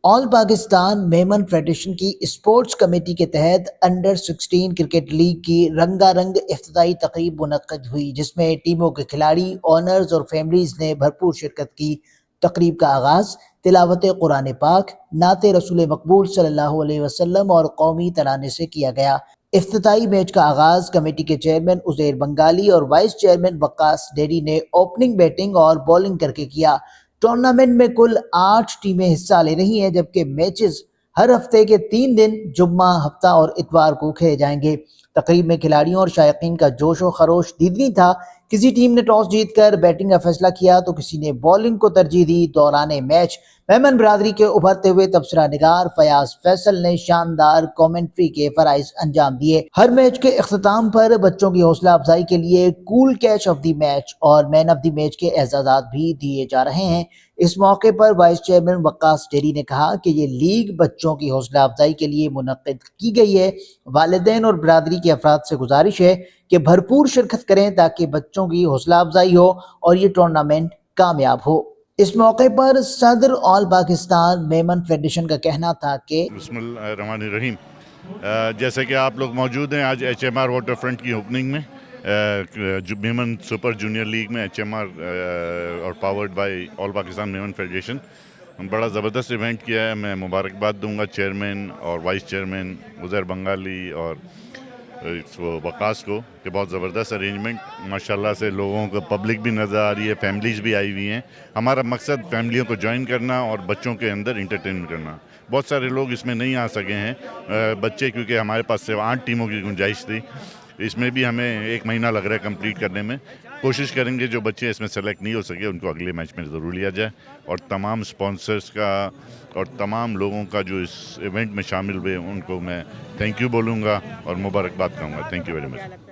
آل Pakistan Memon federation کی sports committee کے تحت انڈر 16 کرکٹ لیگ کی رنگا رنگ افتتاحی تقریب منعقد ہوئی، جس میں ٹیموں کے کھلاڑی، اونرز اور فیملیز نے بھرپور شرکت کی۔ تقریب کا آغاز تلاوت قرآن پاک، نعت رسول مقبول صلی اللہ علیہ وسلم اور قومی ترانے سے کیا گیا۔ افتتاحی میچ کا آغاز کمیٹی کے چیئرمین عزیر بنگالی اور وائس چیئرمین وقاص ڈیری نے اوپننگ بیٹنگ اور بولنگ کر کے کیا۔ ٹورنامنٹ میں کل 8 ٹیمیں حصہ لے رہی ہیں، جبکہ میچز ہر ہفتے کے 3 دن جمعہ، ہفتہ اور اتوار کو کھیلے جائیں گے۔ تقریب میں کھلاڑیوں اور شائقین کا جوش و خروش دیدنی تھا۔ کسی ٹیم نے ٹاس جیت کر بیٹنگ کا فیصلہ کیا تو کسی نے بولنگ کو ترجیح دی۔ دوران میچ میمن برادری کے ابھرتے ہوئے تبصرہ نگار فیاض فیصل نے شاندار کومنٹری کے فرائض انجام دیے۔ ہر میچ کے اختتام پر بچوں کی حوصلہ افزائی کے لیے کول کیچ آف دی میچ اور مین آف دی میچ کے اعزازات بھی دیے جا رہے ہیں۔ اس موقع پر وائس چیئرمین وقاص ڈیری نے کہا کہ یہ لیگ بچوں کی حوصلہ افزائی کے لیے منعقد کی گئی ہے۔ والدین اور برادری کے افراد سے گزارش ہے کہ بھرپور شرکت کریں تاکہ بچوں کی حوصلہ افزائی ہو اور یہ ٹورنامنٹ کامیاب ہو۔ اس موقع پر صدر آل پاکستان میمن فیڈریشن کا کہنا تھا کہ بسم اللہ الرحمن الرحیم۔ جیسے کہ آپ لوگ موجود ہیں آج H M R waterfront کی اوپننگ میں، میمن سپر جونیئر لیگ میں ایچ ایم آر اور powered by all Pakistan Memon federation بڑا زبردست ایونٹ کیا ہے۔ میں مبارکباد دوں گا چیئرمین اور وائس چیئرمین عزیر بنگالی اور وقاص کو کہ بہت زبردست ارینجمنٹ ماشاءاللہ سے، لوگوں کو پبلک بھی نظر آ رہی ہے، فیملیز بھی آئی ہوئی ہیں۔ ہمارا مقصد فیملیوں کو جوائن کرنا اور بچوں کے اندر انٹرٹین کرنا۔ بہت سارے لوگ اس میں نہیں آ سکے ہیں بچے، کیونکہ ہمارے پاس صرف 8 ٹیموں کی گنجائش تھی۔ اس میں بھی ہمیں 1 مہینہ لگ رہا ہے کمپلیٹ کرنے میں۔ کوشش کریں گے جو بچے اس میں سلیکٹ نہیں ہو سکے ان کو اگلے میچ میں ضرور لیا جائے، اور تمام سپانسرز کا اور تمام لوگوں کا جو اس ایونٹ میں شامل ہوئے ان کو میں تھینک یو بولوں گا اور مبارکباد کہوں گا۔ Thank you very much.